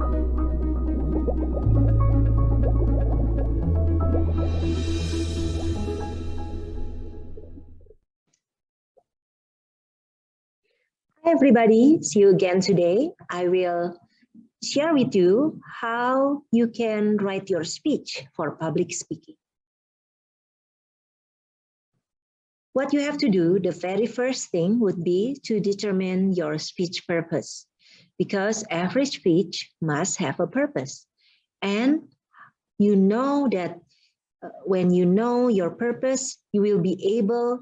Hi everybody, see you again today. I will share with you how you can write your speech for public speaking. What you have to do, the very first thing would be to determine your speech purpose, because every speech must have a purpose. And you know that when you know your purpose, you will be able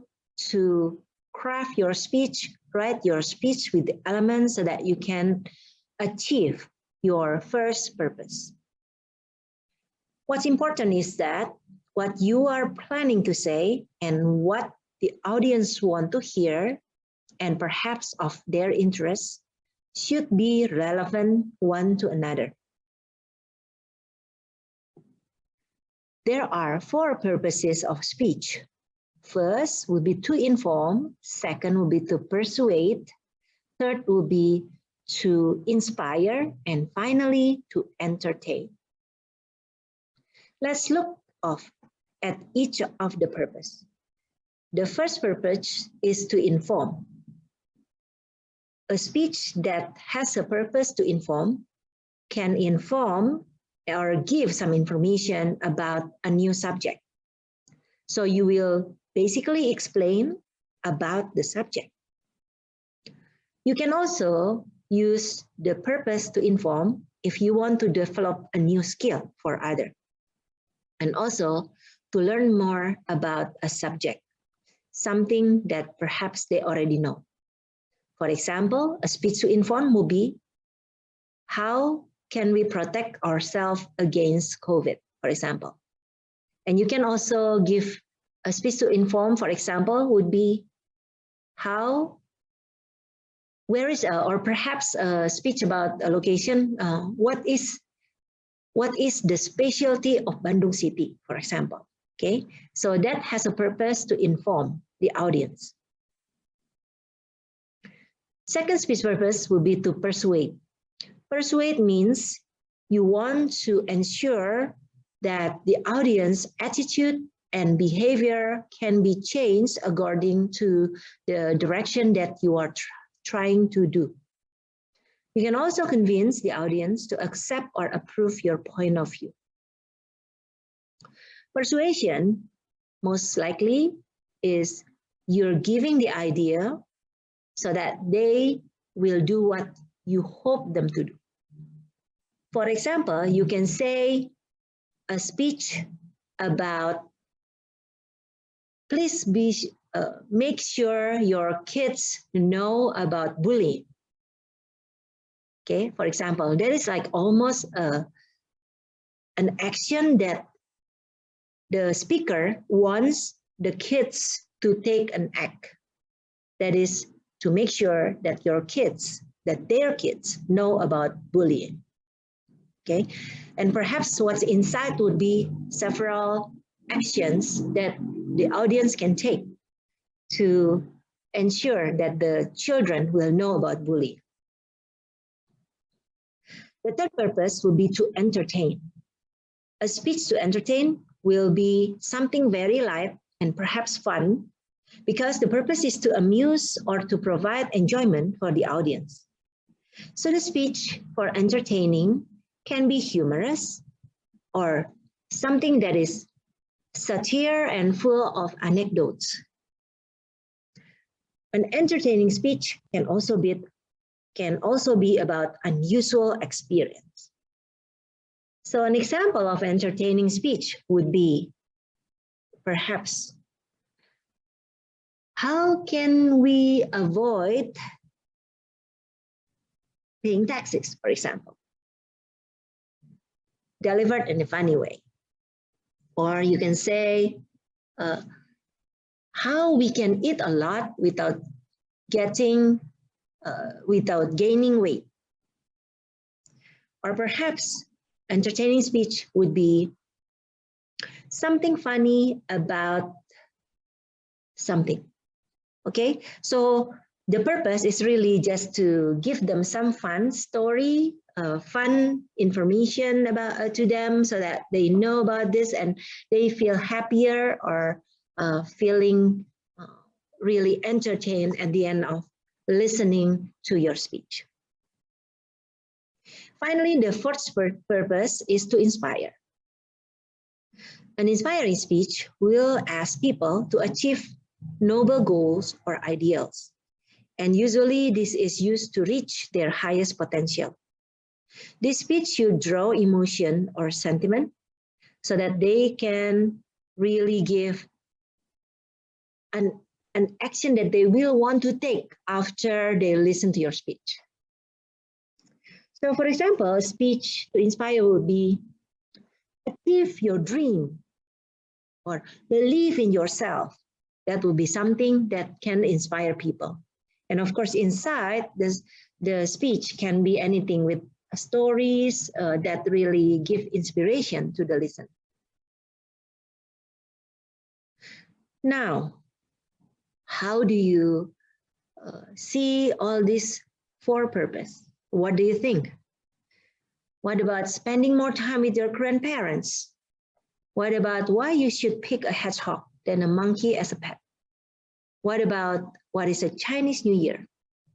to craft your speech, write your speech with the elements so that you can achieve your first purpose. What's important is that what you are planning to say and what the audience want to hear and perhaps of their interest should be relevant one to another. There are 4 purposes of speech. First will be to inform, second will be to persuade, third will be to inspire, and finally to entertain. Let's look at each of the purpose. The first purpose is to inform. A speech that has a purpose to inform can inform or give some information about a new subject. So you will basically explain about the subject. You can also use the purpose to inform if you want to develop a new skill for others, and also to learn more about a subject, something that perhaps they already know. For example, a speech to inform will be, how can we protect ourselves against COVID, for example. And you can also give a speech to inform, for example, would be or perhaps a speech about a location, what is the specialty of Bandung City, for example. Okay, so that has a purpose to inform the audience. Second speech purpose will be to persuade. Persuade means you want to ensure that the audience attitude and behavior can be changed according to the direction that you are trying to do. You can also convince the audience to accept or approve your point of view. Persuasion, most likely, is you're giving the idea so that they will do what you hope them to do. For example, you can say a speech about, please make sure your kids know about bullying. Okay, for example, that is like almost an action that the speaker wants the kids to take an act. That is to make sure that their kids know about bullying. Okay, and perhaps what's inside would be several actions that the audience can take to ensure that the children will know about bullying. The third purpose will be to entertain. A speech to entertain will be something very light and perhaps fun, because the purpose is to amuse or to provide enjoyment for the audience. So the speech for entertaining can be humorous or something that is satire and full of anecdotes. An entertaining speech can also be about unusual experience. So an example of entertaining speech would be perhaps, how can we avoid paying taxes, for example, delivered in a funny way. Or you can say, how we can eat a lot without gaining weight. Or perhaps entertaining speech would be something funny about something. Okay, so the purpose is really just to give them some fun story fun information about to them so that they know about this and they feel happier or feeling really entertained at the end of listening to your speech. Finally, the fourth purpose is to inspire. An inspiring speech will ask people to achieve noble goals or ideals. And usually this is used to reach their highest potential. This speech should draw emotion or sentiment so that they can really give an action that they will want to take after they listen to your speech. So for example, a speech to inspire would be, achieve your dream or believe in yourself. That will be something that can inspire people. And of course, inside this, the speech can be anything with stories that really give inspiration to the listener. Now, how do you see all these four purposes? What do you think? What about spending more time with your grandparents? What about why you should pick a hedgehog than a monkey as a pet? What about what is a Chinese New Year?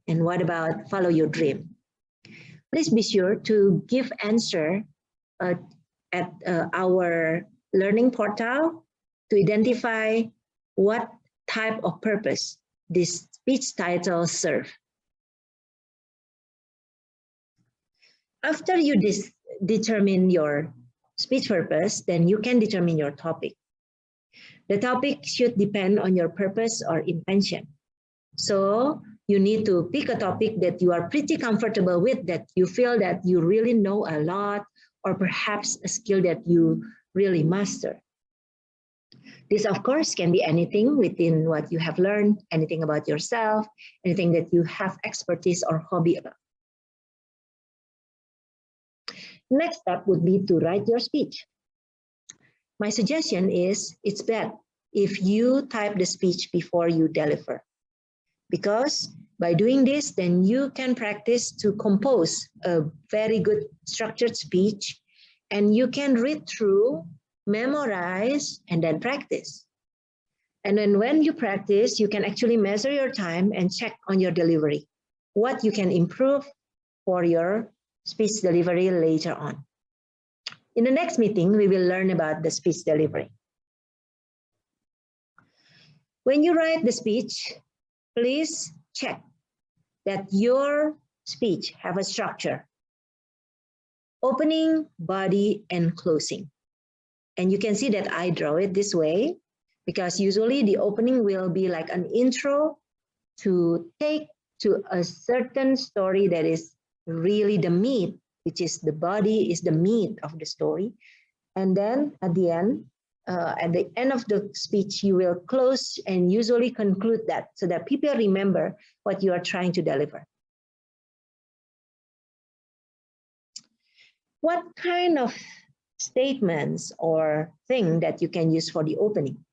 And what about follow your dream? Please be sure to give answer at our learning portal to identify what type of purpose this speech title serve. After you determine your speech purpose, then you can determine your topic. The topic should depend on your purpose or intention. So you need to pick a topic that you are pretty comfortable with, that you feel that you really know a lot, or perhaps a skill that you really master. This, of course, can be anything within what you have learned, anything about yourself, anything that you have expertise or hobby about. Next step would be to write your speech. My suggestion is it's best if you type the speech before you deliver, because by doing this, then you can practice to compose a very good structured speech, and you can read through, memorize, and then practice. And then when you practice, you can actually measure your time and check on your delivery, what you can improve for your speech delivery later on. In the next meeting, we will learn about the speech delivery. When you write the speech, please check that your speech have a structure: opening, body, and closing. And you can see that I draw it this way because usually the opening will be like an intro to take to a certain story that is really the meat, which is the body is the meat of the story. And then at the end of the speech, you will close and usually conclude that so that people remember what you are trying to deliver. What kind of statements or thing that you can use for the opening?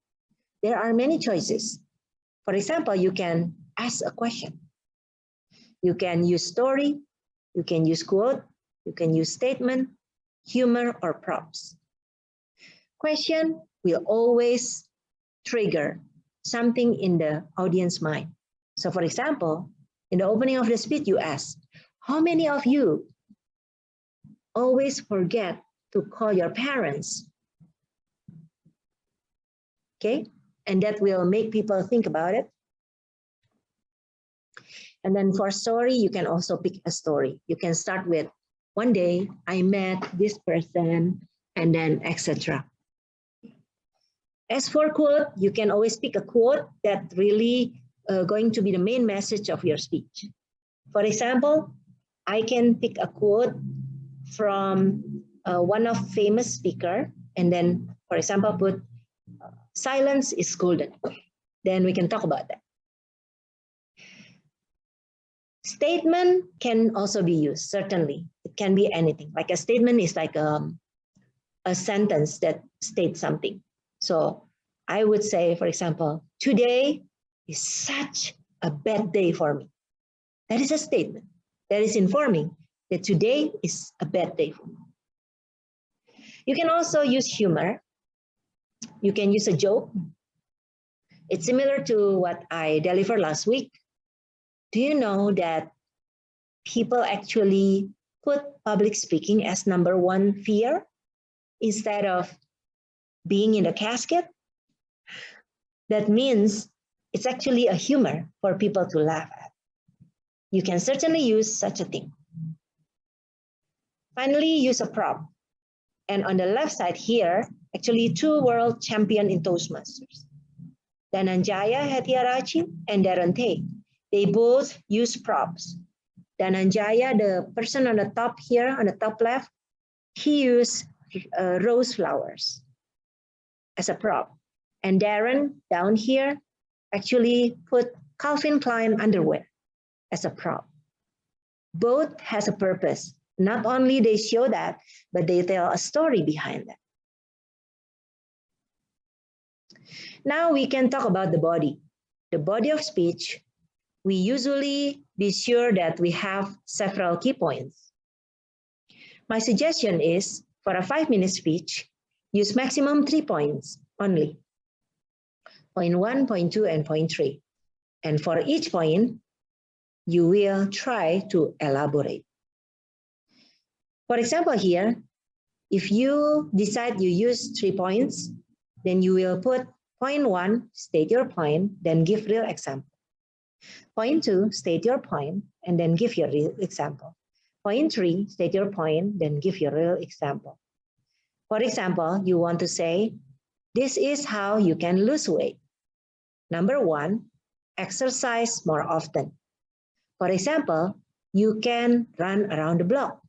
There are many choices. For example, you can ask a question. You can use story, you can use quote, you can use statement, humor, or props. Question will always trigger something in the audience mind. So for example, in the opening of the speech, you ask, how many of you always forget to call your parents? Okay, and that will make people think about it. And then for story, you can also pick a story. You can start with, one day I met this person, and then etc. As for quote, you can always pick a quote that really going to be the main message of your speech. For example, I can pick a quote from one of famous speaker, and then, for example, put silence is golden. Then we can talk about that. Statement can also be used, certainly. It can be anything. Like a statement is like a sentence that states something. So I would say, for example, today is such a bad day for me. That is a statement that is informing that today is a bad day for me. You can also use humor. You can use a joke. It's similar to what I delivered last week. Do you know that people actually put public speaking as #1 fear instead of being in the casket? That means it's actually a humor for people to laugh at. You can certainly use such a thing. Finally, use a prop. And on the left side here, actually 2 world champion in Toastmasters, Dhananjaya Hettiarachchi and Darren Tate. They both use props. Dhananjaya, the person on the top here, on the top left, he used rose flowers as a prop. And Darren down here actually put Calvin Klein underwear as a prop. Both has a purpose. Not only they show that, but they tell a story behind that. Now we can talk about the body. The body of speech, we usually be sure that we have several key points. My suggestion is, for a 5-minute speech, use maximum 3 points only. Point 1, point 2, and point 3. And for each point, you will try to elaborate. For example here, if you decide you use 3 points, then you will put point 1, state your point, then give real example. Point 2, state your point, and then give your real example. Point 3, state your point, then give your real example. For example, you want to say, this is how you can lose weight. #1, exercise more often. For example, you can run around the block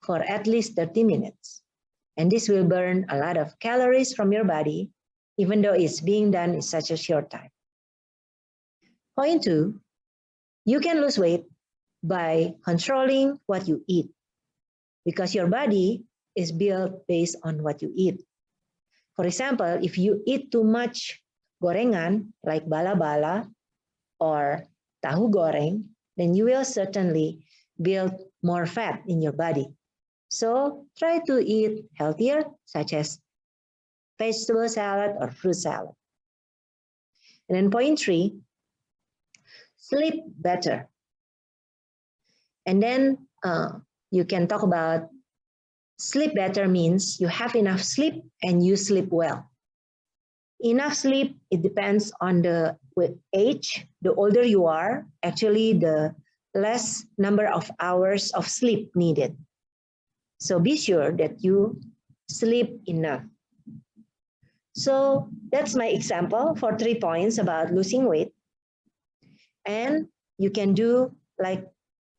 for at least 30 minutes. And this will burn a lot of calories from your body, even though it's being done in such a short time. Point 2, you can lose weight by controlling what you eat, because your body is built based on what you eat. For example, if you eat too much gorengan, like bala-bala or tahu goreng, then you will certainly build more fat in your body. So try to eat healthier, such as vegetable salad or fruit salad. And then point 3, sleep better. And then you can talk about sleep better means you have enough sleep and you sleep well. Enough sleep, it depends on the age. The older you are, actually the less number of hours of sleep needed. So be sure that you sleep enough. So that's my example for 3 points about losing weight. And you can do like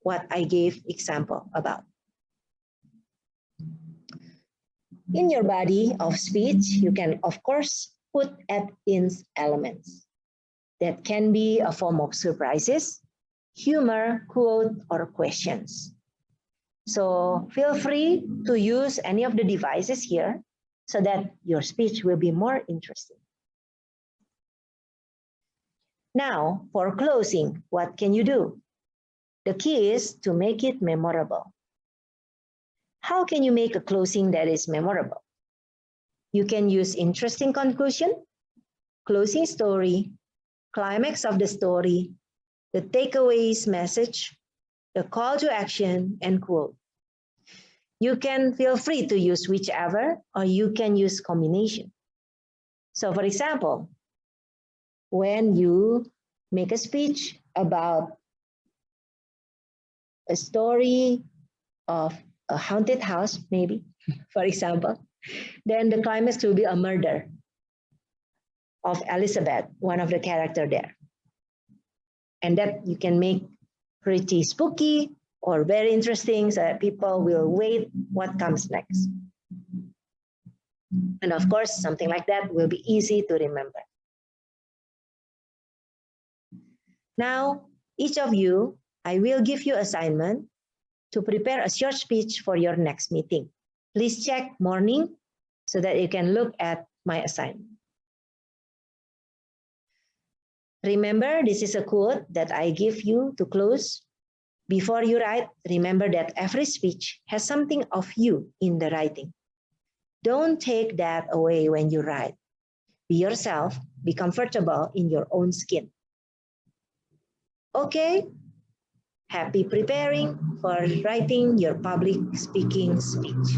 what I gave example about. In your body of speech, you can, of course, put add-in elements. That can be a form of surprises, humor, quote, or questions. So feel free to use any of the devices here so that your speech will be more interesting. Now, for closing, what can you do? The key is to make it memorable. How can you make a closing that is memorable? You can use interesting conclusion, closing story, climax of the story, the takeaways message, the call to action, and quote. You can feel free to use whichever, or you can use combination. So for example, when you make a speech about a story of a haunted house, maybe, for example, then the climax will be a murder of Elizabeth, one of the characters there. And that you can make pretty spooky or very interesting so that people will wait what comes next. And of course, something like that will be easy to remember. Now, each of you, I will give you assignment to prepare a short speech for your next meeting. Please check morning so that you can look at my assignment. Remember, this is a quote that I give you to close. Before you write, remember that every speech has something of you in the writing. Don't take that away when you write. Be yourself, be comfortable in your own skin. Okay, happy preparing for writing your public speaking speech.